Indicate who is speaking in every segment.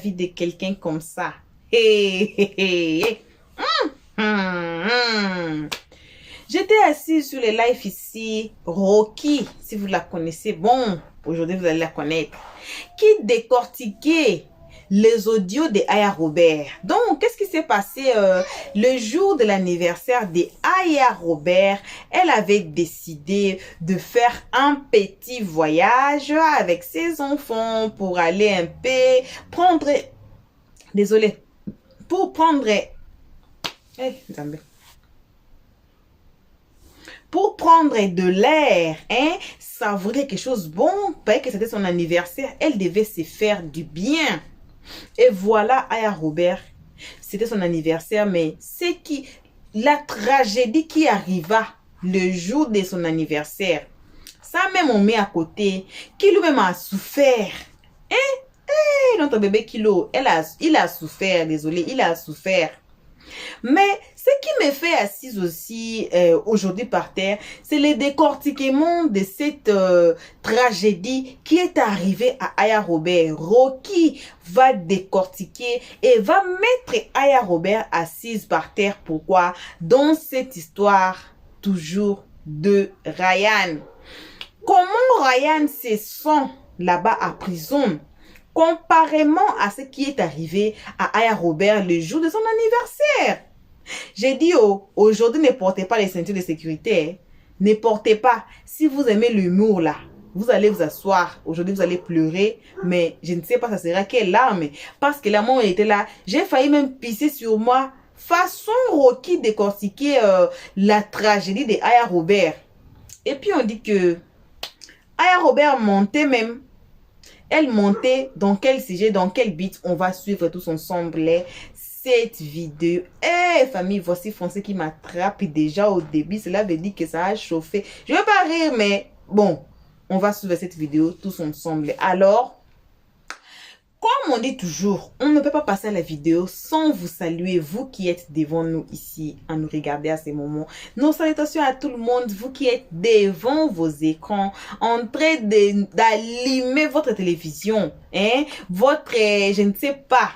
Speaker 1: vie de quelqu'un comme ça. Hey, hey, hey. J'étais assise sur les lives ici. Rocky, si vous la connaissez, bon, aujourd'hui vous allez la connaître, qui décortiquait les audios de Aya Robert. Donc, qu'est-ce qui s'est passé le jour de l'anniversaire de Aya Robert? Elle avait décidé de faire un petit voyage avec ses enfants pour aller un peu prendre... Désolée. Pour prendre... pour prendre de l'air, hein, savourer quelque chose de bon, parce que c'était son anniversaire, elle devait se faire du bien. Et voilà Aya Robert, c'était son anniversaire, mais c'est qui, la tragédie qui arriva le jour de son anniversaire, ça même on met à côté, qui lui-même a souffert. Hein? Notre bébé Kilo, il a souffert, désolé, il a souffert. Mais ce qui me fait assise aussi aujourd'hui par terre, c'est le décortiquement de cette tragédie qui est arrivée à Aya Robert. Rocky va décortiquer et va mettre Aya Robert assise par terre. Pourquoi? Dans cette histoire toujours de Ryan. Comment Ryan se sent là-bas à prison? Comparément à ce qui est arrivé à Aya Robert le jour de son anniversaire. J'ai dit, oh, aujourd'hui, ne portez pas les ceintures de sécurité. Hein. Ne portez pas. Si vous aimez l'humour, là, vous allez vous asseoir. Aujourd'hui, vous allez pleurer. Mais je ne sais pas, ça sera quelle larme. Parce que la mort était là. J'ai failli même pisser sur moi. Façon Rocky décortiquer la tragédie de Aya Robert. Et puis, on dit que Aya Robert montait même. Elle montait dans quel sujet, dans quel beat. On va suivre tous ensemble cette vidéo. Eh famille, voici Français qui m'attrape déjà au début. Cela veut dire que ça a chauffé. Je ne vais pas rire, mais bon, on va suivre cette vidéo tous ensemble. Alors, comme on dit toujours, on ne peut pas passer à la vidéo sans vous saluer, vous qui êtes devant nous ici, à nous regarder à ces moments. Nos salutations à tout le monde, vous qui êtes devant vos écrans, en train d'allumer votre télévision, hein, votre, je ne sais pas,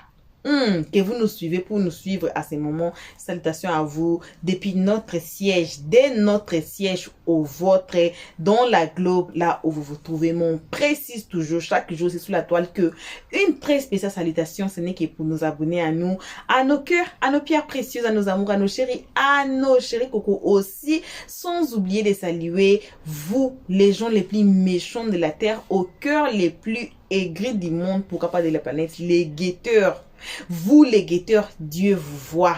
Speaker 1: que vous nous suivez pour nous suivre à ces moments. Salutations à vous depuis notre siège, dès notre siège au vôtre, dans la globe, là où vous vous trouvez. Mon précise toujours, chaque jour, c'est sous la toile que une très spéciale salutation, ce n'est que pour nous abonner à nous, à nos cœurs, à nos pierres précieuses, à nos amours, à nos chéris cocos aussi, sans oublier de saluer vous, les gens les plus méchants de la terre, au cœur les plus aigris du monde, pourquoi pas de la planète, les guetteurs. Vous les guetteurs, Dieu vous voit.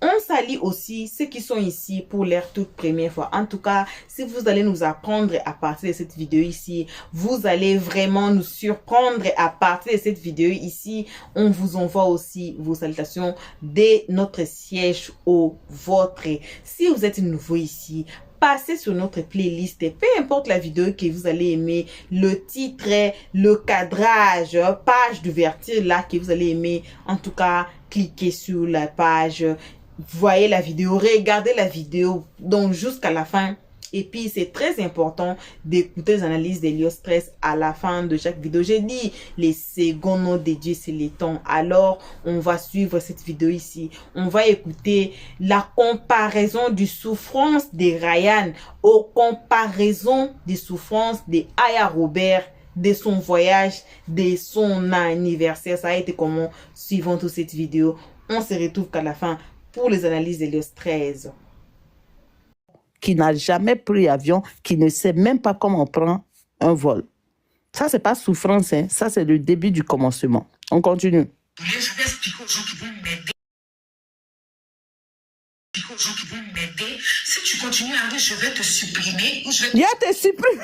Speaker 1: On salue aussi ceux qui sont ici pour leur toute première fois. En tout cas, si vous allez nous apprendre à partir de cette vidéo ici, vous allez vraiment nous surprendre à partir de cette vidéo ici. On vous envoie aussi vos salutations dès notre siège au vôtre. Si vous êtes nouveau ici, passez sur notre playlist, peu importe la vidéo que vous allez aimer, le titre, le cadrage, page d'ouverture là que vous allez aimer. En tout cas, cliquez sur la page, voyez la vidéo, regardez la vidéo donc jusqu'à la fin. Et puis, c'est très important d'écouter les analyses d'Helios Stress à la fin de chaque vidéo. J'ai dit, les secondes notes de Dieu, c'est les temps. Alors, on va suivre cette vidéo ici. On va écouter la comparaison du souffrance de Ryan aux comparaisons des souffrances de Aya Robert, de son voyage, de son anniversaire. Ça a été comment? Suivons toute cette vidéo. On se retrouve qu'à la fin pour les analyses d'Helios 13.
Speaker 2: Qui n'a jamais pris avion, qui ne sait même pas comment on prend un vol. Ça, c'est pas souffrance, hein. Ça, c'est le début du commencement. On continue.
Speaker 3: Je vais expliquer aux gens qui vont m'aider. Si tu continues à rire, je vais te supprimer. Ou je vais...
Speaker 2: Il y a te supprimer.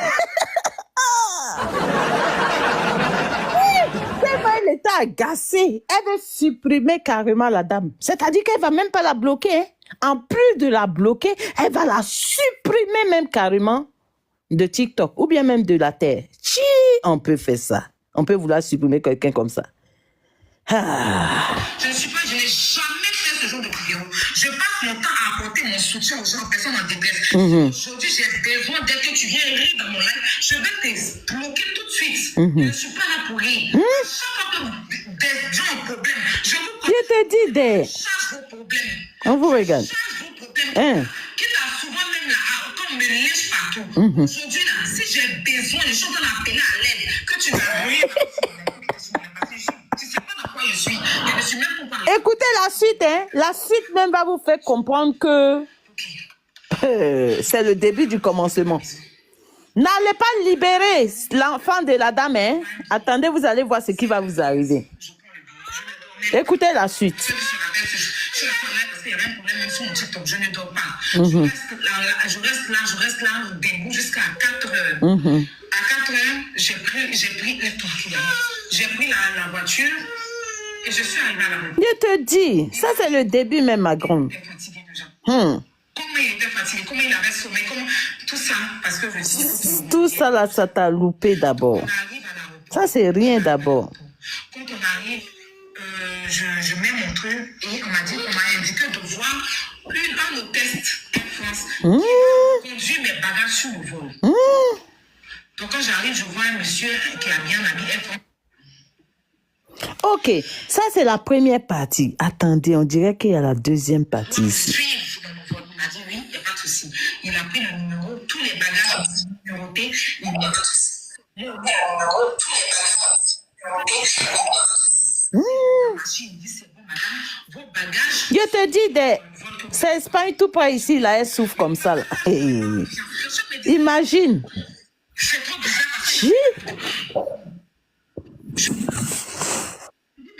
Speaker 2: Elle était agacée. Elle veut supprimer carrément la dame. C'est-à-dire qu'elle va même pas la bloquer. Hein. En plus de la bloquer, elle va la supprimer même carrément de TikTok ou bien même de la terre. Chi, on peut faire ça. On peut vouloir supprimer quelqu'un comme ça.
Speaker 3: Je n'ai jamais fait ce genre de vidéo. Je passe mon temps à apporter apporter mon soutien aux gens, personne en détresse. Aujourd'hui, j'ai besoin, dès que tu viens rire dans mon live, je vais te bloquer tout de suite. Je ne suis pas là pour rire. Chaque fois que des gens ont problème, je vous
Speaker 2: Je te dis des.
Speaker 3: charge vos problèmes.
Speaker 2: On vous regarde.
Speaker 3: Charge vos problèmes.
Speaker 2: Hein?
Speaker 3: Quitte à souvent même là, quand on me lèche partout. Aujourd'hui, là, si j'ai besoin, je suis en train d'appeler à l'aide, que tu n'as rien. Tu ne sais pas dans quoi je suis. Je ne suis même pas parlé.
Speaker 2: Écoutez la suite, hein. La suite même va vous faire comprendre que c'est le début du commencement. N'allez pas libérer l'enfant de la dame, hein. Attendez, vous allez voir ce qui va vous arriver. Écoutez la suite.
Speaker 3: Je suis parce qu'il y avait un problème même sur mon TikTok. Je ne dors pas. Je reste là, debout jusqu'à 4 heures. À 4 heures, j'ai pris la voiture et je suis arrivée à la maison.
Speaker 2: Je te dis, ça c'est le début même, ma grande.
Speaker 3: Il était fatigué déjà. Comment il était fatigué, comment il avait sommeil, comment tout ça, parce que je dis.
Speaker 2: Tout ça là, ça t'a loupé d'abord.
Speaker 3: On arrive à l'aéroport.
Speaker 2: Ça c'est rien d'abord.
Speaker 3: Quand on arrive, je mets mon truc et on m'a indiqué de voir un hôtesse en France qui conduit mes bagages sur le vol. Donc quand j'arrive, je vois un monsieur qui a bien habillé.
Speaker 2: Ok, ça c'est la première partie. Attendez, on dirait qu'il y a la deuxième partie ici.
Speaker 3: Suivre dans mon vol. Il m'a dit oui, il n'y a pas de souci. Il a pris le numéro, tous les bagages sont numérotés. Il m'a dit le numéro, tous les bagages sont numérotés. Il dit c'est bon, madame, vos bagages.
Speaker 2: Je te dis, c'est Espagne tout près ici, là, elle souffre comme ça. Là. Hey. Imagine.
Speaker 3: C'est trop bizarre parce que.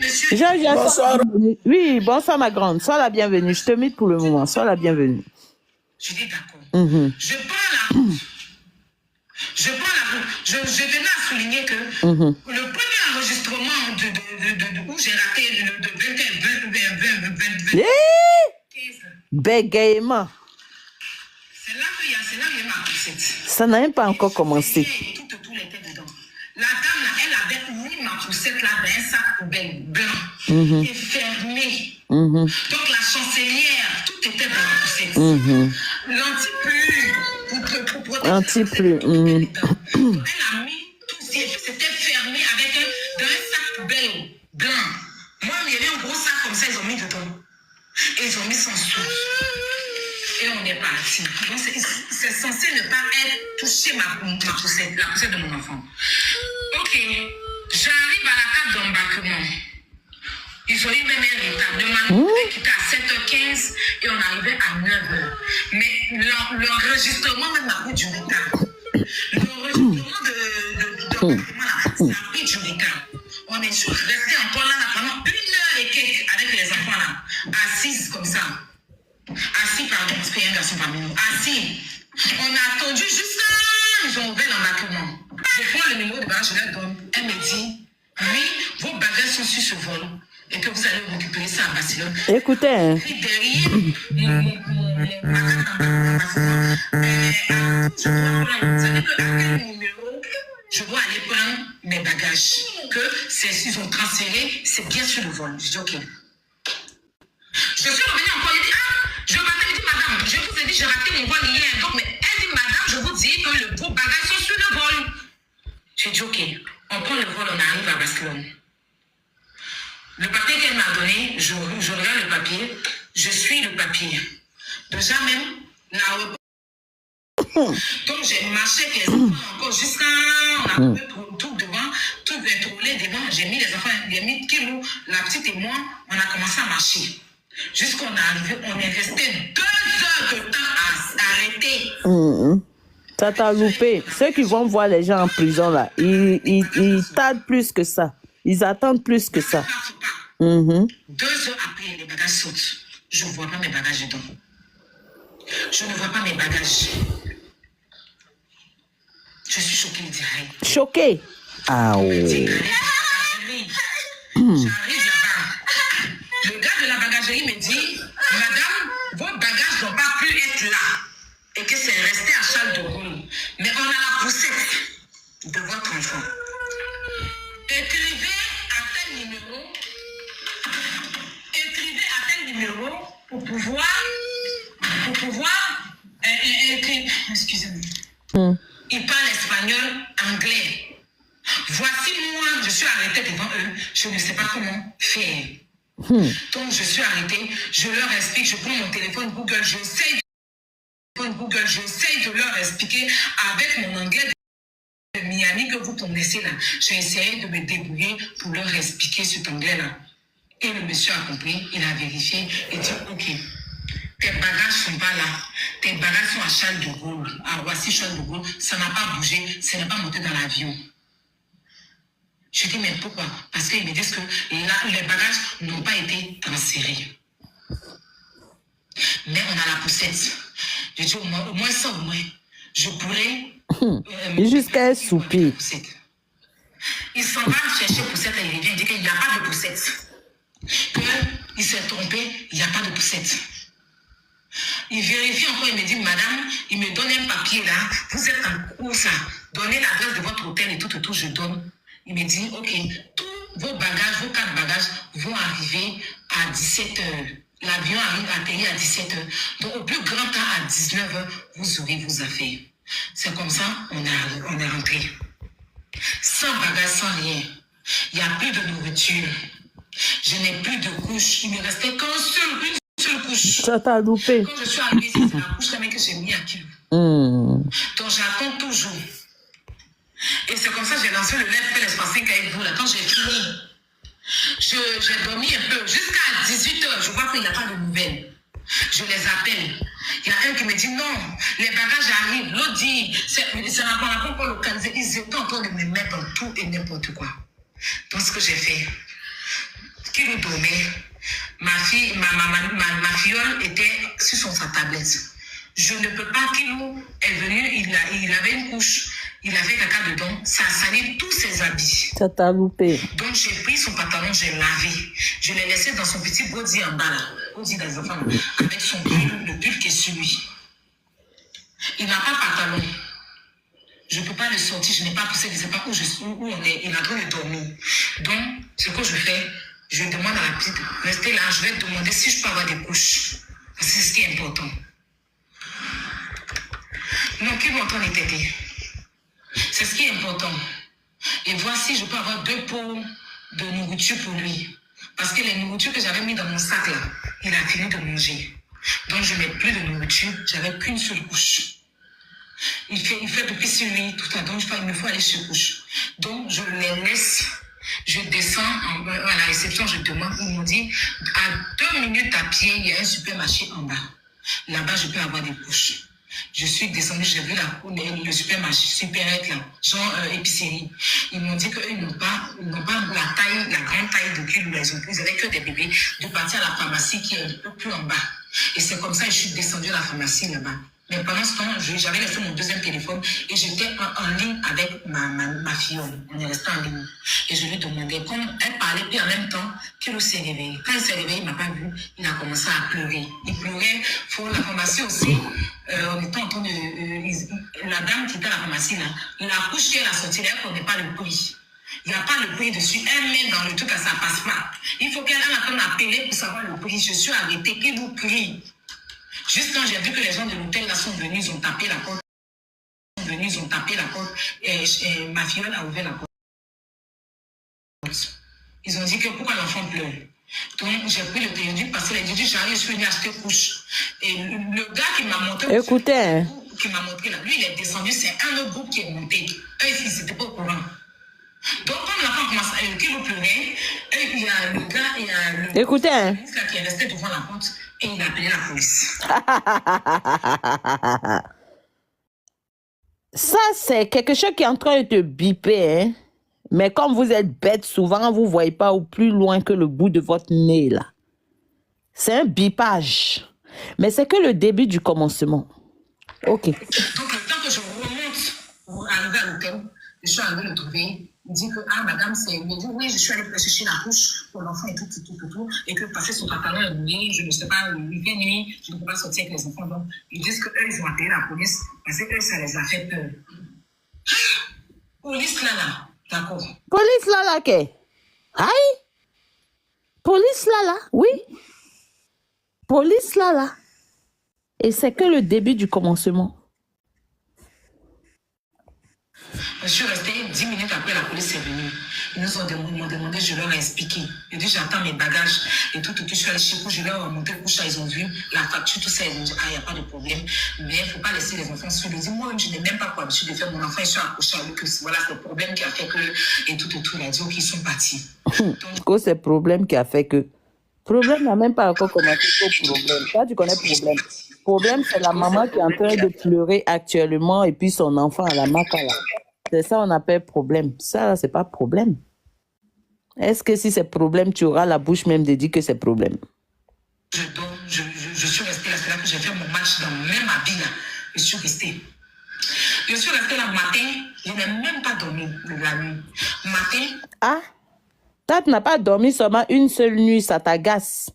Speaker 3: Monsieur,
Speaker 2: Bonsoir. Oui, bonsoir ma grande. Sois la bienvenue. Je te mute pour le moment. Sois la bienvenue.
Speaker 3: je dis d'accord. Je prends la route. Je venais à souligner que le premier enregistrement où j'ai raté de 21, 20,
Speaker 2: Bégaiement.
Speaker 3: c'est là qu'il y a ma poussette.
Speaker 2: Ça n'a même pas encore commencé.
Speaker 3: Et tout était dedans. La dame, là, elle avait mis ma poussette là dans un sac poubelle blanc et fermé. Donc la chancelière, tout était dans la poussette. L'anti-pluie, pour protéger.
Speaker 2: Anti-pluie.
Speaker 3: Elle a mis tout, c'était fermé avec dans un sac poubelle blanc. Moi, il y avait un gros sac comme ça, ils ont mis dedans. Et ils ont mis 100 sous. Et on est parti. Donc, c'est censé ne pas être touché ma poussette, la poussette de mon enfant. Ok, j'arrive à la carte d'embarquement. Ils ont eu même un retard. De Manu, on quitté à 7h15 et on arrivait à 9h. Mais l'enregistrement même a pris du retard. L'enregistrement d'embarquement, ça a pris du retard. On est resté encore là pendant 1 heure et quelques avec les enfants là, assises comme ça. Assis, pardon, parce qu'il y a un garçon parmi nous. Assis. On a attendu jusqu'à ils ont ouvert l'embarquement. Je prends le numéro de bagage, je leur donne. Elle me dit, oui, vos bagages sont sur ce vol et que vous allez récupérer ça à Barcelone.
Speaker 2: Écoutez, hein.
Speaker 3: Et derrière, je dois aller prendre mes bagages. Ils ont transféré, c'est bien sur le vol. Je dis, ok. Je suis revenue encore, il dit, je dit, madame, je vous ai dit, j'ai raté mon vol hier. Donc, mais elle dit, madame, je vous dis que vos bagages sont sur le vol. J'ai dit, ok, on prend le vol, on arrive à Barcelone. Le papier qu'elle m'a donné, je regarde le papier, je suis le papier. Déjà même, l'aéroport. Donc, j'ai marché avec les enfants encore jusqu'à. On a tout devant, tout contrôlé devant. J'ai mis les enfants, j'ai mis Kilo, la petite et moi, on a commencé à marcher. Jusqu'on est arrivé, on est resté 2 heures de temps à arrêter.
Speaker 2: Ça t'a loupé. Ceux qui vont voir les gens en prison là, ils tardent plus que ça. Ils attendent plus que ça.
Speaker 3: 2 heures après, les bagages sautent. Je ne vois pas mes bagages dedans. Je ne vois pas mes bagages. Je suis choquée, il dit rien.
Speaker 2: Choqué. Ah oui.
Speaker 3: J'arrive là-bas. Le gars de la bagagerie me dit, madame, vos bagages n'ont pas pu être là. Et que c'est resté à Charles de Gaulle. Mais on a la poussette de votre enfant. Écrivez à tel numéro pour pouvoir pour pouvoir écrire. Excusez-moi. Ils parlent espagnol, anglais. Voici moi, je suis arrêtée devant eux. Je ne sais pas comment faire. Donc je suis arrêtée, je leur explique, je prends mon téléphone Google, j'essaie de leur expliquer avec mon anglais de Miami que vous connaissez là. J'ai essayé de me débrouiller pour leur expliquer cet anglais-là. Et le monsieur a compris, il a vérifié et dit ok, tes bagages sont pas là, tes bagages sont à Charles de Gaulle, à Roissy Charles de Gaulle, ça n'a pas bougé, ça n'a pas monté dans l'avion. Je dis, mais pourquoi? Parce qu'ils me disent que là, les bagages n'ont pas été transférés. Mais on a la poussette. Je dis, au moins ça, au moins, je pourrais...
Speaker 2: Jusqu'à un soupir.
Speaker 3: Il s'en va chercher poussette et il revient, il dit qu'il n'y a pas de poussette. Qu'il s'est trompé, il n'y a pas de poussette. Il vérifie encore, il me dit, madame, il me donne un papier là, vous êtes en où ça? Donnez l'adresse de votre hôtel et tout, je donne. Il me dit, ok, tous vos bagages, vos 4 bagages vont arriver à 17h. L'avion arrive à atterrir à 17h. Donc, au plus grand temps, à 19h, vous aurez vos affaires. C'est comme ça, on est rentré. Sans bagages, sans rien. Il n'y a plus de nourriture. Je n'ai plus de couche. Il ne me restait une seule couche.
Speaker 2: Ça t'a loupé.
Speaker 3: Quand je suis arrivée, c'est la couche que j'ai mis à kilo. Donc, j'attends toujours. Et c'est comme ça que j'ai lancé le Let's Despacito avec vous. Là. Quand j'ai fini, j'ai dormi un peu. Jusqu'à 18h, je vois qu'il n'y a pas de nouvelles. Je les appelle. Il y a un qui me dit non, les bagages arrivent. L'autre dit, c'est la première fois localisé. Ils étaient en train de me mettre dans tout et n'importe quoi. Donc, ce que j'ai fait, Kilo dormait. Ma filleule était sur sa tablette. Je ne peux pas, Kilo est venu, il avait une couche. Il avait caca dedans, ça a sali tous ses habits.
Speaker 2: Ça t'a loupé.
Speaker 3: Donc j'ai pris son pantalon, j'ai lavé. Je l'ai laissé dans son petit body en bas là, body des enfants, avec son pull, le pull qui est sur lui. Il n'a pas de pantalon. Je ne peux pas le sortir, je n'ai pas poussé, je ne sais pas où on est. Il a droit de dormir. Donc, ce que je fais, je demande à la petite, restez là, je vais demander si je peux avoir des couches. Parce que c'est ce qui est important. Non, qui va entendre les tétés? C'est ce qui est important. Et voici, je peux avoir 2 pots de nourriture pour lui. Parce que les nourritures que j'avais mis dans mon sac là, il a fini de manger. Donc je n'ai plus de nourriture, j'avais qu'une seule couche. Il fait pipi sur lui tout à l'heure, donc il me faut aller se coucher. Donc je les laisse, je descends à la réception, je demande, ils m'ont dit, à 2 minutes à pied, il y a un supermarché en bas. Là-bas, je peux avoir des couches. Je suis descendue, j'ai vu le supermarché, supérette là, genre épicerie. Ils m'ont dit qu'ils n'ont pas la grande taille de cul où ils avaient que des bébés, de partir à la pharmacie qui est un peu plus en bas. Et c'est comme ça que je suis descendue à la pharmacie là-bas. Mais pendant ce temps, j'avais laissé mon deuxième téléphone et j'étais en ligne avec ma fille. On est resté en ligne. Et je lui demandais, comme elle parlait, puis en même temps, qu'il s'est réveillé. Quand il s'est réveillé, il ne m'a pas vu. Il a commencé à pleurer. Il pleurait pour la pharmacie aussi. On était en train de... la dame qui était à la pharmacie, là, la couche qu'elle a sortie, elle ne connaît pas le prix. Il n'y a pas le prix dessus. Elle met dans le truc, ça ne passe pas. Il faut qu'elle attende d'appeler pour savoir le prix. Je suis arrêtée. Qu'il vous prie. Juste quand j'ai vu que les gens de l'hôtel là sont venus, ils ont tapé la porte. Et ma filleule a ouvert la porte. Ils ont dit que pourquoi l'enfant pleure. Donc j'ai pris le périodique parce que les dit j'arrive, je suis venu acheter couche. Et le gars qui m'a montré.
Speaker 2: Écoutez, hein.
Speaker 3: Qui m'a montré là, lui il est descendu, c'est un autre groupe qui est monté. Eux ils n'étaient pas au courant. Donc quand l'enfant commence qui vous pleurait, il y a le gars, il y a le.
Speaker 2: Écoutez, hein.
Speaker 3: Qui est resté devant la porte. Et il a appelé la police.
Speaker 2: Ça, c'est quelque chose qui est en train de te biper, hein? Mais comme vous êtes bête, souvent, vous ne voyez pas au plus loin que le bout de votre nez, là. C'est un bipage. Mais c'est que le début du commencement. OK.
Speaker 3: Donc, le temps que je remonte pour arriver à l'hôtel, je suis arrivée le trouver. Il dit que, ah, madame, il me dit, oui, je suis allée chercher la couche pour l'enfant et tout, et que passer son pantalon est mouillé, je ne sais pas, il fait nuit, je ne peux pas sortir avec les enfants. Donc, ils disent qu'eux, ils ont appelé la police parce que eux, ça les a fait peur. Police là, d'accord.
Speaker 2: Police là, qu'est? Aïe? Police là, oui. Police là. Et c'est que le début du commencement.
Speaker 3: Je suis restée 10 minutes après, la police est venue. Ils nous ont demandé, je leur ai expliqué. J'ai dit, j'attends mes bagages et tout. Je suis allée chez vous, je leur ai montré le couche, ils ont vu la facture, tout ça. Ils ont dit, il n'y a pas de problème. Mais il ne faut pas laisser les enfants suivre. Ils disent, moi, je n'ai même pas pour habitude de faire mon enfant, ils sont accrochés à lui. Voilà, c'est le problème qui a fait que. Et tout. Il a dit, ok, ils sont partis.
Speaker 2: Donc, c'est le problème qui a fait que. Problème n'a même pas encore commencé au problème. Toi, tu connais le problème. Problème, c'est la maman qui est en train de pleurer actuellement et puis son enfant à la macala. C'est ça on appelle problème. Ça, là, c'est pas problème. Est-ce que si c'est problème, tu auras la bouche même de dire que c'est problème?
Speaker 3: Je suis restée là, c'est là que j'ai fait mon match dans le même habit là. Je suis restée. Je suis restée là le matin, je n'ai même pas dormi la nuit. Matin.
Speaker 2: Ah, toi, tu n'as pas dormi seulement une seule nuit, ça t'agace.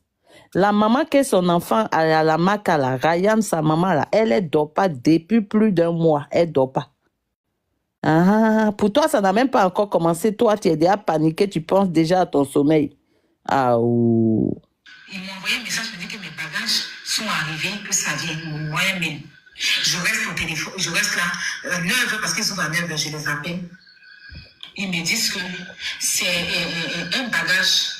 Speaker 2: La maman qui est son enfant à la macala, Ryan, sa maman là, elle ne dort pas depuis plus d'un mois. Elle ne dort pas. Ah, pour toi, ça n'a même pas encore commencé. Toi, tu es déjà paniqué, tu penses déjà à ton sommeil. Ah, oh.
Speaker 3: Ils m'ont envoyé un message pour dire que mes bagages sont arrivés, que ça vient, mon moyen mail. Je reste au téléphone, je reste là, 9h, parce qu'ils sont à 9h, je les appelle. Ils me disent que c'est un bagage,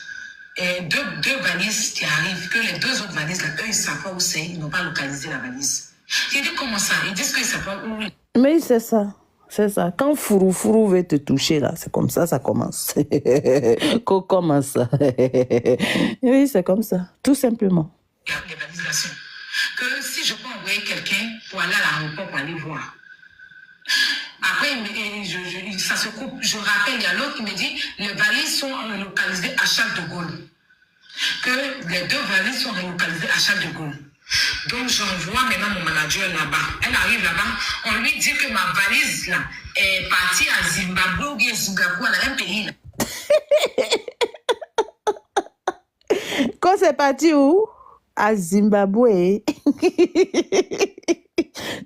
Speaker 3: deux valises qui arrivent, que les deux autres valises, là, eux, ils ne savent pas où c'est, ils n'ont pas localisé la valise. J'ai dit, comment ça? Ils disent qu'ils ne savent pas où.
Speaker 2: Mais c'est ça. C'est ça. Quand Fourou veut te toucher, là, c'est comme ça commence. Comment ça? Oui, c'est comme ça. Tout simplement.
Speaker 3: Les valises là sont. Que si je peux envoyer quelqu'un pour aller à l'aéroport pour aller voir. Après, ça se coupe. Je rappelle, il y a l'autre qui me dit les valises sont localisées à Charles de Gaulle. Que les deux valises sont localisées à Charles de Gaulle. Donc, j'envoie maintenant mon manager là-bas. Elle arrive là-bas. On lui dit que ma valise là est partie à Zimbabwe ou bien Singapour, dans un pays là.
Speaker 2: Quand c'est parti où? À Zimbabwe.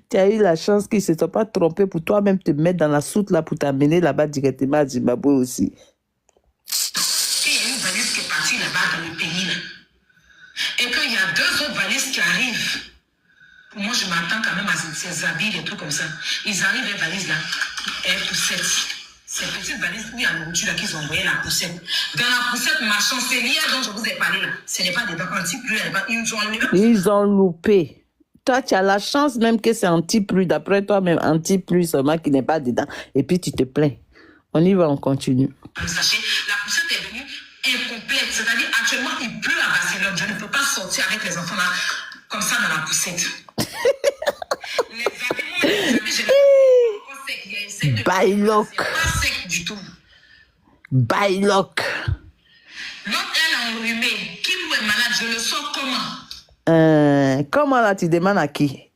Speaker 2: Tu as eu la chance qu'ils ne se sont pas trompés pour toi-même te mettre dans la soute là pour t'amener là-bas directement à Zimbabwe aussi.
Speaker 3: Il y a une valise qui est partie là-bas dans le pays là. Et qu'il y a deux autres valises qui arrivent. Moi, je m'attends quand même à ces habits, des trucs comme ça. Ils arrivent, les valises là, et poussette. Ces petites valises où il y a la nourriture là qu'ils ont envoyé la poussette. Dans la poussette, ma chancelière dont je vous ai parlé là, ce n'est pas dedans, anti-pluie,
Speaker 2: ils ont loupé. Toi, tu as la chance même que c'est anti-pluie, d'après toi-même, anti-pluie seulement qui n'est pas dedans. Et puis tu te plains. On y va, on continue.
Speaker 3: Sachez, la poussette est venue incomplète. C'est-à-dire, actuellement, il pleut à Barcelone. Je ne peux pas sortir avec les enfants là, comme ça dans la poussette. Les habits, je les
Speaker 2: Baïloc.
Speaker 3: c'est pas sec du tout.
Speaker 2: Baïloc.
Speaker 3: L'autre, elle est enrhumée. Qui vous est malade? Je le sors comment?
Speaker 2: Comment là, tu demandes à qui?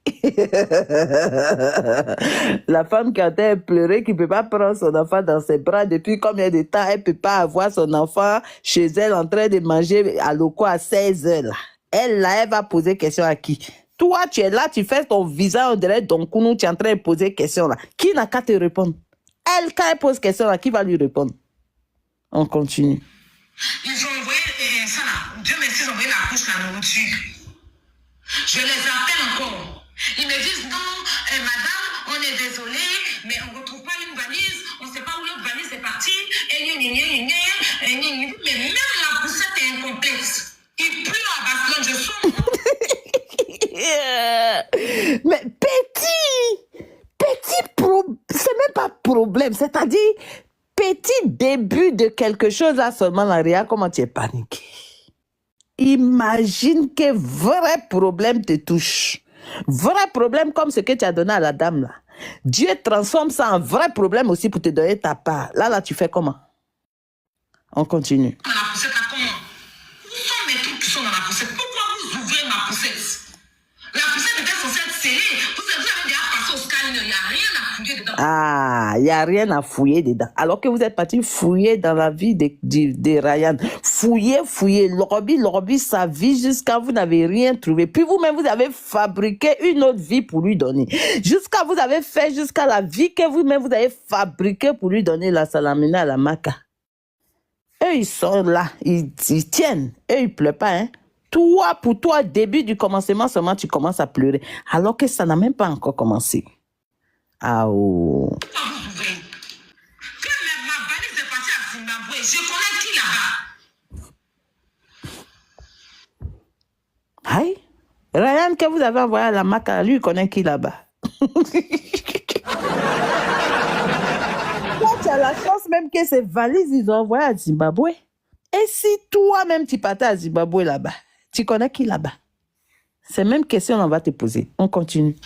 Speaker 2: La femme qui a été pleurée, qui ne peut pas prendre son enfant dans ses bras depuis combien de temps, elle ne peut pas avoir son enfant chez elle en train de manger à l'eau à 16 heures. Là. Elle va poser question à qui? Toi, tu es là, tu fais ton visage, on dirait donc nous, tu es en train de poser question là. Qui n'a qu'à te répondre? Elle, quand elle pose question là, qui va lui répondre? On continue.
Speaker 3: Ils ont envoyé ça là. Dieu merci, ils ont envoyé la couche, la nourriture. Je les appelle encore. Ils me disent non, madame, on est désolé, mais on ne retrouve pas une valise, on ne sait pas où l'autre valise est partie. Mais même la poussette est incomplète. Il pleut à Barcelone, je sens.
Speaker 2: Mais c'est même pas problème, c'est-à-dire petit début de quelque chose là seulement, Laria, comment tu es paniqué? Imagine que vrai problème te touche. Vrai problème comme ce que tu as donné à la dame là. Dieu transforme ça en vrai problème aussi pour te donner ta part. Là, tu fais comment? On continue.
Speaker 3: La poussette, là, comment? Où sont mes trucs qui sont dans la poussette? Pourquoi vous ouvrez ma poussette? La poussette était censée être scellée. Vous avez déjà passé au scanner, il n'y a rien à fouiller dedans.
Speaker 2: Ah, il n'y a rien à fouiller dedans. Alors que vous êtes parti fouiller dans la vie de Ryan. Fouiller, lobby sa vie jusqu'à vous n'avez rien trouvé. Puis vous-même, vous avez fabriqué une autre vie pour lui donner. Vous avez fait jusqu'à la vie que vous-même, vous avez fabriqué pour lui donner la salamina à la maca. Eux, ils sont là, ils tiennent. Eux, ils ne pleurent pas, hein. Toi, pour toi, début du commencement seulement, tu commences à pleurer. Alors que ça n'a même pas encore commencé. Ah oh.
Speaker 3: Quand vous pouvez. Quand ma valise est partie à Zimbabwe, je connais qui là-bas?
Speaker 2: Aïe. Ryan, que vous avez envoyé à la Maca, lui, il connaît qui là-bas? Toi, tu as la chance même que ces valises, ils ont envoyé à Zimbabwe. Et si toi-même, tu partais à Zimbabwe là-bas, tu connais qui là-bas? C'est même question on va te poser. On continue.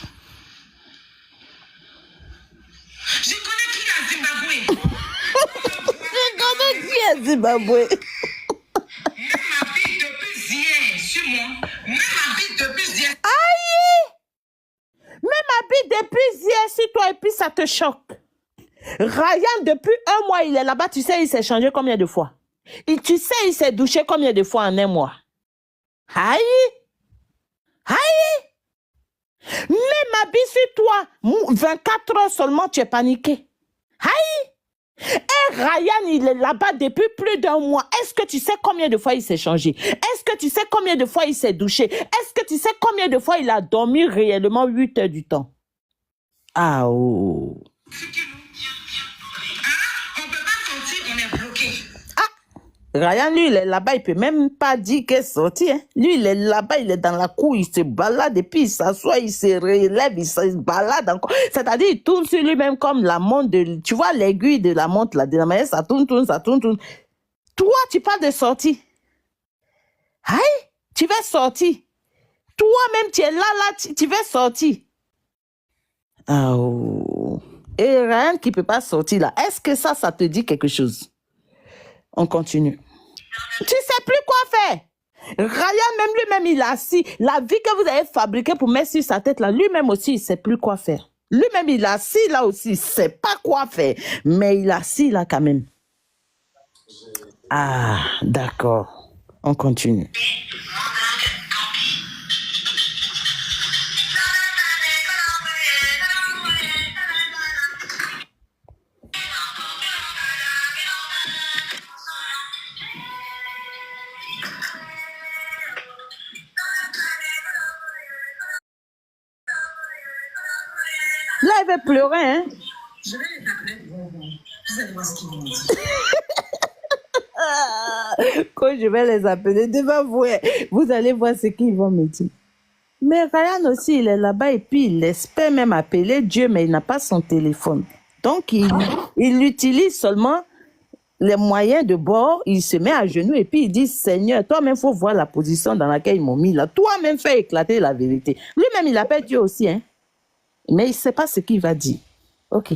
Speaker 3: Je connais qui à Zimbabwe?
Speaker 2: Je connais qui à Zimbabwe?
Speaker 3: Même ma vie depuis hier sur moi. Même ma vie depuis hier.
Speaker 2: Aïe! Même habite depuis hier sur toi et puis ça te choque. Ryan, depuis un mois, il est là-bas. Tu sais, il s'est changé combien de fois? Et tu sais, il s'est douché combien de fois en un mois? Aïe! Aïe! Même habit sur toi, 24 heures seulement, tu es paniqué. Aïe! Et Ryan, il est là-bas depuis plus d'un mois. Est-ce que tu sais combien de fois il s'est changé? Est-ce que tu sais combien de fois il s'est douché? Est-ce que tu sais combien de fois il a dormi réellement 8 heures du temps? Ah oh!
Speaker 3: On ne peut pas sortir, on est bloqué.
Speaker 2: Ryan, lui, il est là-bas, il peut même pas dire qu'il est sorti. Hein. Lui, il est là-bas, il est dans la cour, il se balade et puis il s'assoit, il se relève, il se balade encore. C'est-à-dire, il tourne sur lui-même comme la montre de... Tu vois l'aiguille de la montre, là, de la manière, ça tourne. Toi, tu parles de sortie. Aïe, tu vas sortir. Toi-même, tu es là, tu vas sortir. Ah oh. Et Ryan qui peut pas sortir là, est-ce que ça te dit quelque chose? On continue. Tu sais plus quoi faire. Ryan, même lui-même, il a assis. La vie que vous avez fabriquée pour mettre sur sa tête là, lui-même aussi, il sait plus quoi faire. Lui-même, il a assis là aussi, il sait pas quoi faire. Mais il a assis là quand même. Ah, d'accord. On continue. Là, elle veut pleurer, hein?
Speaker 3: Je vais les appeler. Vous allez voir ce qu'ils vont me dire.
Speaker 2: Quand je vais les appeler, devant vous, vous allez voir ce qu'ils vont me dire. Mais Ryan aussi, il est là-bas et puis il espère même appeler Dieu, mais il n'a pas son téléphone. Donc, il utilise seulement les moyens de bord, il se met à genoux et puis il dit, Seigneur, toi-même, il faut voir la position dans laquelle ils m'ont mis là. Toi-même, fais éclater la vérité. Lui-même, il appelle Dieu aussi, hein. Mais il ne sait pas ce qu'il va dire. Ok.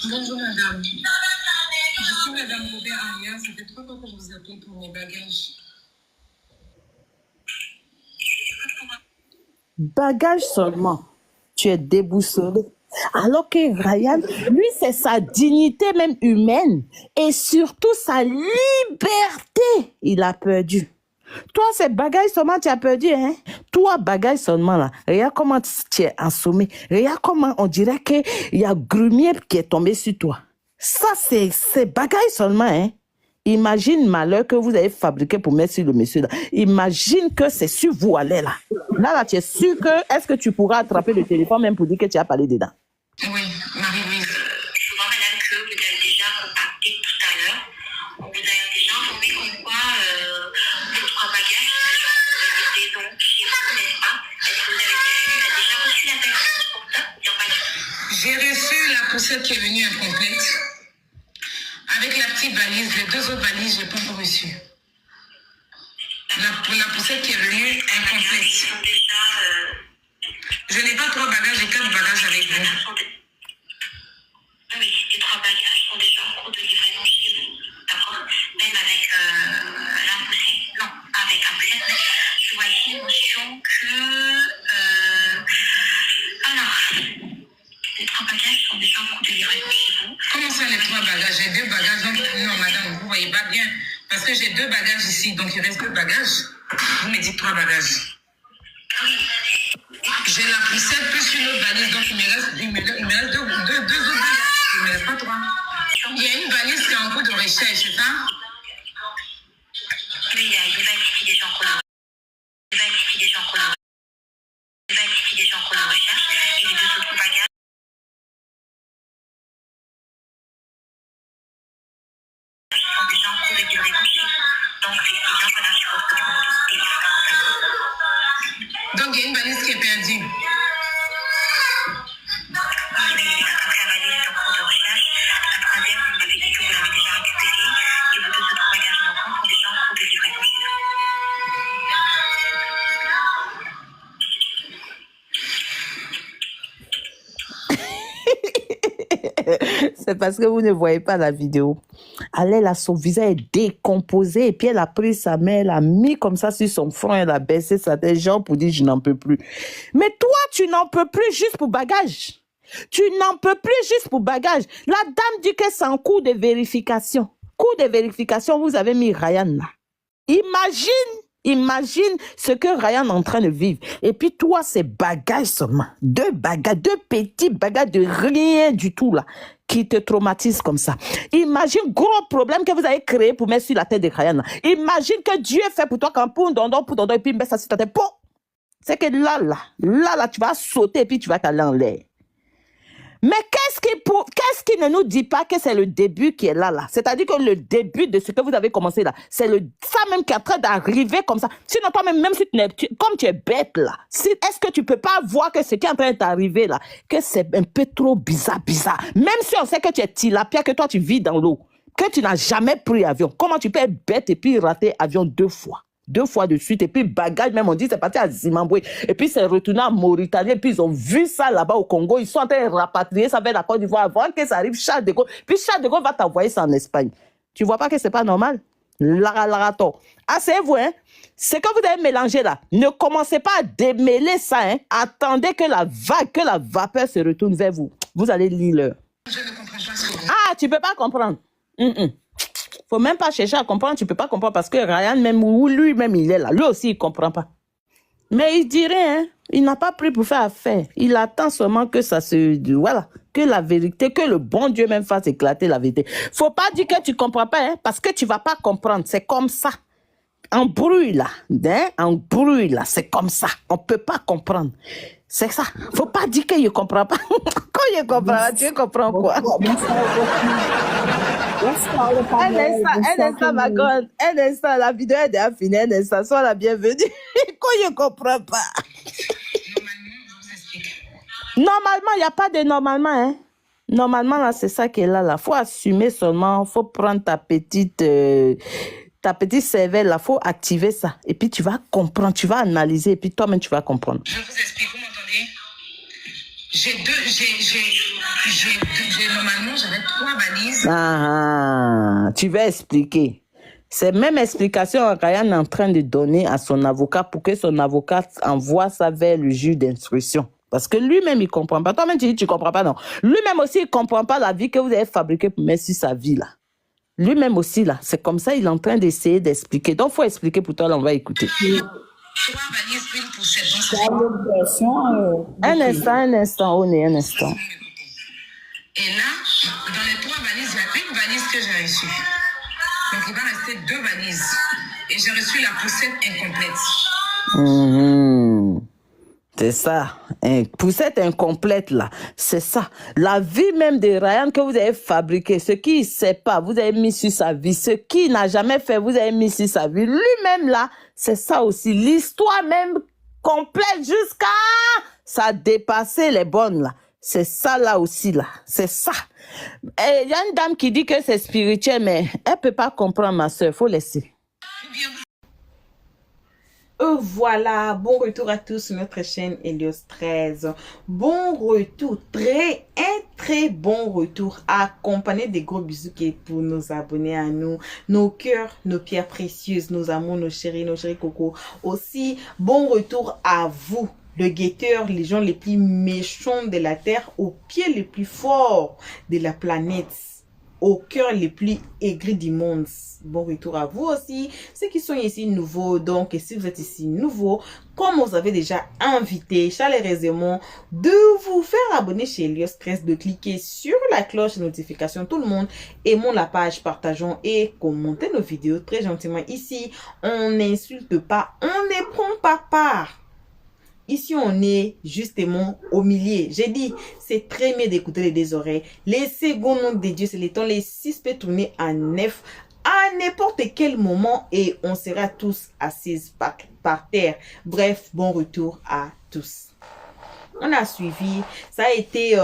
Speaker 3: Bonjour madame. Je suis madame Robert Aria. Ça fait 3 fois que je vous appelle pour mes bagages.
Speaker 2: Bagage seulement. Tu es déboussolé. Alors que Ryan, lui, c'est sa dignité même humaine et surtout sa liberté. Il a perdu. Toi, c'est bagage seulement, tu as perdu, hein? Toi, bagage seulement, là. Regarde comment tu es assommé. Regarde comment on dirait qu'il y a Grumier qui est tombé sur toi. Ça, c'est bagage seulement, hein? Imagine malheur que vous avez fabriqué pour mettre sur le monsieur, là. Imagine que c'est sur vous, allez, là. Là, tu es sûr que, est-ce que tu pourras attraper le téléphone même pour dire que tu as parlé dedans?
Speaker 3: Oui, Marie-Louise.
Speaker 4: Je vois madame que vous avez déjà contacté tout à l'heure. On vous a déjà informé comme quoi vos 3 bagages sont déjà donc chez vous, n'est-ce pas? Est-ce que vous avez déjà reçu la valise pour ça?
Speaker 3: J'ai reçu la poussette qui est venue incomplète. Avec la petite valise, les 2 autres valises, je n'ai pas encore reçu. La poussette qui est venue incomplète.
Speaker 4: Ils sont déjà...
Speaker 3: Je n'ai pas 3 bagages, j'ai 4 bagages avec vous.
Speaker 4: Oui, les 3 bagages sont déjà en cours de livraison chez vous. D'accord? Même avec la poussette. Non, avec la poussette. Je vois ici une mention que... alors, les 3 bagages sont déjà en cours de livraison chez vous.
Speaker 3: Comment ça, les 3 bagages? J'ai 2 bagages. Donc, non, madame, vous ne voyez pas bien. Parce que j'ai 2 bagages ici, donc il reste 2 bagages. Vous me dites 3 bagages. J'ai la poussette plus une autre valise, donc il me reste 2 autres bagages. Il ne me reste pas 3.
Speaker 4: discussion.
Speaker 3: Il y a une valise qui est en cours de recherche, c'est ça?
Speaker 4: Oui, il va identifier des gens qu'on il va identifier des gens qu'on il va identifier des gens qu'on recherche et les deux autres bagages sont déjà en cours de livraison chez vous. Donc, c'est bien qu'on a sur votre demande de téléphone.
Speaker 3: Donc, il y a une valise qui est perdue.
Speaker 4: Oui, donc la valise est en cours de recherche. La troisième, vous m'avez dit que vous l'avez déjà récupérée et vos deux autres bagages manquants sont déjà en cours de livraison chez vous.
Speaker 2: C'est parce que vous ne voyez pas la vidéo. Elle est là, son visage est décomposé. Et puis elle a pris sa main, elle a mis comme ça sur son front, elle a baissé sa tête, genre pour dire je n'en peux plus. Mais toi, tu n'en peux plus juste pour bagage. Tu n'en peux plus juste pour bagage. La dame dit que c'est en cours de vérification. Cours de vérification, vous avez mis Ryan là. Imagine ce que Ryan est en train de vivre. Et puis toi, c'est bagages seulement. Deux petits bagages de rien du tout là, qui te traumatisent comme ça. Imagine gros problème que vous avez créé pour mettre sur la tête de Ryan là. Imagine que Dieu fait pour toi quand pour dondon, et puis il met ça sur ta tête. C'est que là, tu vas sauter et puis tu vas t'aller en l'air. Mais qu'est-ce qui ne nous dit pas que c'est le début qui est là? C'est-à-dire que le début de ce que vous avez commencé là, c'est ça même qui est en train d'arriver comme ça. Sinon, toi-même, même si comme tu es bête là, est-ce que tu peux pas voir que ce qui est en train d'arriver là, que c'est un peu trop bizarre. Même si on sait que tu es tilapia, que toi tu vis dans l'eau, que tu n'as jamais pris avion, comment tu peux être bête et puis rater avion 2 fois? 2 fois de suite, et puis bagage, même on dit c'est parti à Zimbabwe, et puis c'est retourné en Mauritanie, et puis ils ont vu ça là-bas au Congo, ils sont en train de rapatrier ça vers la Côte d'Ivoire avant que ça arrive Charles de Gaulle, puis Charles de Gaulle va t'envoyer ça en Espagne. Tu vois pas que c'est pas normal? Larato. Asseyez-vous, hein? Ce que vous avez mélangé là, ne commencez pas à démêler ça, hein? Attendez que la vapeur se retourne vers vous. Vous allez lire l'heure.
Speaker 3: Je ne comprends pas ce que vous...
Speaker 2: Ah, tu peux pas comprendre. Faut même pas chercher à comprendre, tu peux pas comprendre parce que Ryan, même lui-même, il est là. Lui aussi, il comprend pas. Mais il dirait, hein, il n'a pas pris pour faire affaire. Il attend seulement que ça se... Voilà, que la vérité, que le bon Dieu même fasse éclater la vérité. Faut pas dire que tu comprends pas, hein, parce que tu vas pas comprendre. C'est comme ça. En bruit, là. Hein, en bruit, là. C'est comme ça. On peut pas comprendre. C'est ça. Faut pas dire qu'il ne comprend pas. Quand il comprend, tu comprends quoi? Un instant, ma grande. Un instant, la vidéo est déjà finie. Un instant, sois la bienvenue. Quand il ne comprend pas. Normalement, il n'y a pas de normalement, hein. Normalement, là, c'est ça qui est là. Faut assumer seulement. Faut prendre ta petite cervelle, là. Faut activer ça. Et puis, tu vas comprendre. Tu vas analyser. Et puis, toi-même, tu vas comprendre.
Speaker 3: Je vous explique. Vous m'entendez? Normalement, j'avais 3 valises.
Speaker 2: Tu vas expliquer. C'est même explication que Ryan est en train de donner à son avocat pour que son avocat envoie ça vers le juge d'instruction. Parce que lui-même, il ne comprend pas. Toi-même, tu dis, tu ne comprends pas, non. Lui-même aussi, il ne comprend pas la vie que vous avez fabriquée pour mettre sur sa vie, là. Lui-même aussi, là. C'est comme ça, il est en train d'essayer d'expliquer. Donc, il faut expliquer pour toi, là, on va écouter.
Speaker 3: 3 valises, une pour 7
Speaker 2: Un instant, on est un instant.
Speaker 3: Et là, dans les 3 valises, il y a une valise que j'ai reçue. Donc, il va rester 2 valises. Et j'ai reçu la poussette incomplète.
Speaker 2: C'est ça. Poussette incomplète, là. C'est ça. La vie même de Ryan que vous avez fabriqué, ce qu'il ne sait pas, vous avez mis sur sa vie. Ce qu'il n'a jamais fait, vous avez mis sur sa vie. Lui-même, là, c'est ça aussi. L'histoire même complète jusqu'à... Ça a dépassé les bonnes, là. C'est ça, là aussi, là. C'est ça. Il y a une dame qui dit que c'est spirituel, mais elle ne peut pas comprendre, ma soeur. Il faut laisser.
Speaker 1: Voilà, bon retour à tous sur notre chaîne Helios 13. Bon retour, très bon retour, accompagné des gros bisous qui est pour nos abonnés à nous, nos cœurs, nos pierres précieuses, nos amours, nos chéris coco. Aussi, bon retour à vous, le guetteur, les gens les plus méchants de la terre, aux pieds les plus forts de la planète. au cœur les plus aigris du monde. Bon retour à vous aussi, ceux qui sont ici nouveaux. Donc, si vous êtes ici nouveau, comme vous avez déjà invité chaleureusement de vous faire abonner chez Elios Stress, de cliquer sur la cloche de notification. Tout le monde, aimons la page, partageons et commentez nos vidéos très gentiment. Ici, on n'insulte pas, on ne prend pas part. Ici, on est justement au milieu. J'ai dit, c'est très bien d'écouter les deux oreilles. Les secondes noms de Dieu, c'est les temps. Les 6 peut tourner à 9 à n'importe quel moment et on sera tous assis par terre. Bref, bon retour à tous. On a suivi. Ça a été...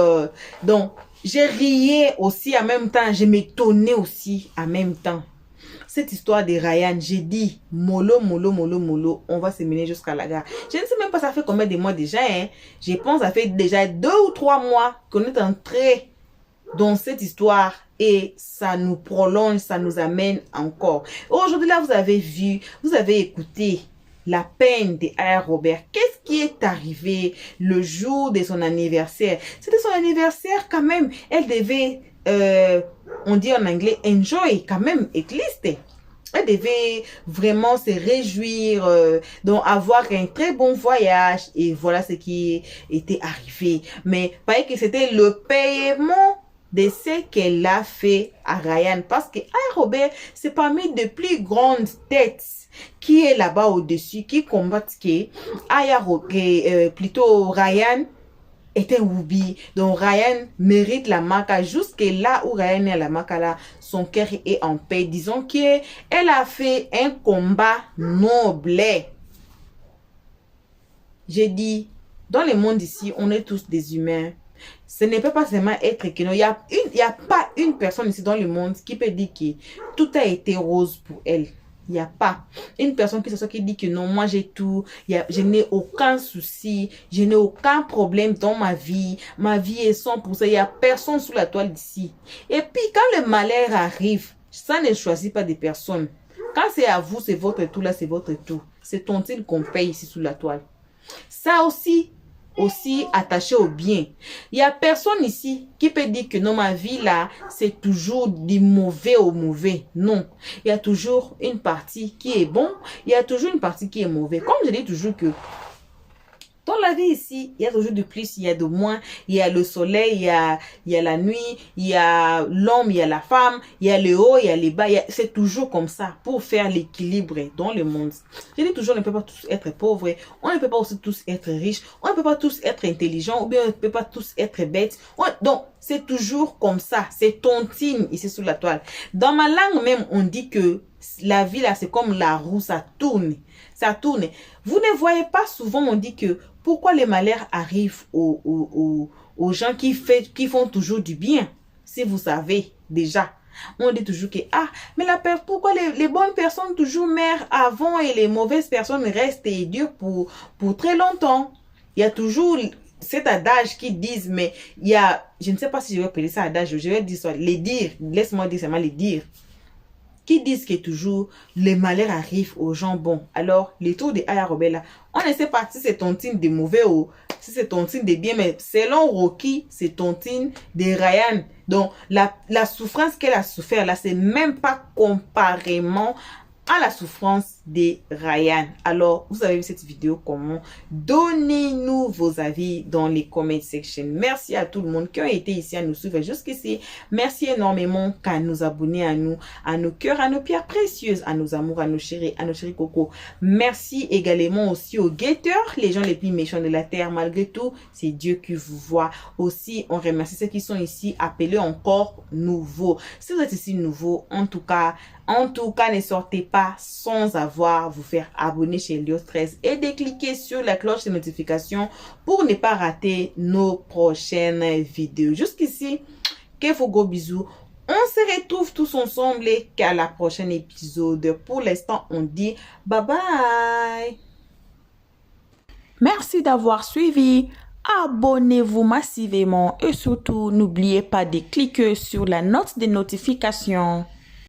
Speaker 1: donc, j'ai rié aussi en même temps. Je m'étonnais aussi en même temps. Cette histoire de Ryan, j'ai dit, mollo, on va se mener jusqu'à la gare. Je ne sais même pas ça fait combien de mois déjà. Hein. Je pense que ça fait déjà 2 ou 3 mois qu'on est entré dans cette histoire et ça nous prolonge, ça nous amène encore. Aujourd'hui, là, vous avez vu, vous avez écouté la peine d'Aya Robert. Qu'est-ce qui est arrivé le jour de son anniversaire? C'était son anniversaire quand même. Elle devait... on dit en anglais enjoy, quand même, at least. Elle devait vraiment se réjouir, donc avoir un très bon voyage. Et voilà ce qui était arrivé. Mais pareil que c'était le paiement de ce qu'elle a fait à Ryan. Parce que Aya Robert, c'est parmi les plus grandes têtes qui est là-bas au-dessus, qui combattent que Aya Robert, plutôt Ryan, est un Woubi. Donc Ryan mérite la marque. Jusque là où Ryan est à la marque là, son cœur est en paix. Disons qu'elle a fait un combat noble. J'ai dit, dans le monde ici, on est tous des humains. Ce ne peut pas seulement être que non. Il y a pas une personne ici dans le monde qui peut dire que tout a été rose pour elle. Il n'y a pas une personne qui dit que non, moi j'ai tout, je n'ai aucun souci, je n'ai aucun problème dans ma vie est 100%, il n'y a personne sous la toile d'ici. Et puis quand le malheur arrive, ça ne choisit pas des personnes. Quand c'est à vous, c'est votre tout, là c'est votre tout. C'est ton-il qu'on paye ici sous la toile. Ça aussi attaché au bien. Il n'y a personne ici qui peut dire que non, ma vie là, c'est toujours du mauvais au mauvais. Non. Il y a toujours une partie qui est bon, il y a toujours une partie qui est mauvaise. Comme je dis toujours que dans la vie ici, il y a toujours du plus, il y a de moins, il y a le soleil, il y a la nuit, il y a l'homme, il y a la femme, il y a le haut, il y a le bas. C'est toujours comme ça pour faire l'équilibre dans le monde. Je dis toujours, on ne peut pas tous être pauvres, on ne peut pas aussi tous être riches, on ne peut pas tous être intelligents, ou bien on ne peut pas tous être bêtes. Donc, c'est toujours comme ça. C'est tontine ici sous la toile. Dans ma langue même, on dit que la vie là, c'est comme la roue, ça tourne. Ça tourne. Vous ne voyez pas souvent, on dit que pourquoi les malheurs arrivent aux gens qui font toujours du bien. Si vous savez déjà. On dit toujours que, pourquoi les bonnes personnes toujours meurent avant et les mauvaises personnes restent et durent pour très longtemps. Il y a toujours cet adage qui disent, mais il y a, je ne sais pas si je vais appeler ça adage, je vais dire ça, les dire, laisse-moi dire seulement les dire. Qui disent que toujours les malheurs arrivent aux gens bons. Alors, les tours de Aya Robert là, on ne sait pas si c'est tontine de mauvais ou si c'est tontine de bien, mais selon Rocky, c'est tontine de Ryan. Donc, la souffrance qu'elle a souffert là, c'est même pas comparément à la souffrance de Ryan. Alors, vous avez vu cette vidéo comment? Donnez-nous vos avis dans les comment section. Merci à tout le monde qui a été ici à nous suivre jusqu'ici. Merci énormément qu'à nous abonner à nous, à nos cœurs, à nos pierres précieuses, à nos amours, à nos chéris coco. Merci également aussi aux guetteurs, les gens les plus méchants de la terre. Malgré tout, c'est Dieu qui vous voit. Aussi, on remercie ceux qui sont ici appelés encore nouveaux. Si vous êtes ici nouveau, en tout cas, ne sortez pas sans avoir vous faire abonner chez Elios 13 et de cliquer sur la cloche de notification pour ne pas rater nos prochaines vidéos. Jusqu'ici, que vos gros bisous. On se retrouve tous ensemble et qu'à la prochaine épisode. Pour l'instant, on dit bye bye. Merci d'avoir suivi. Abonnez-vous massivement et surtout, n'oubliez pas de cliquer sur la note de notification.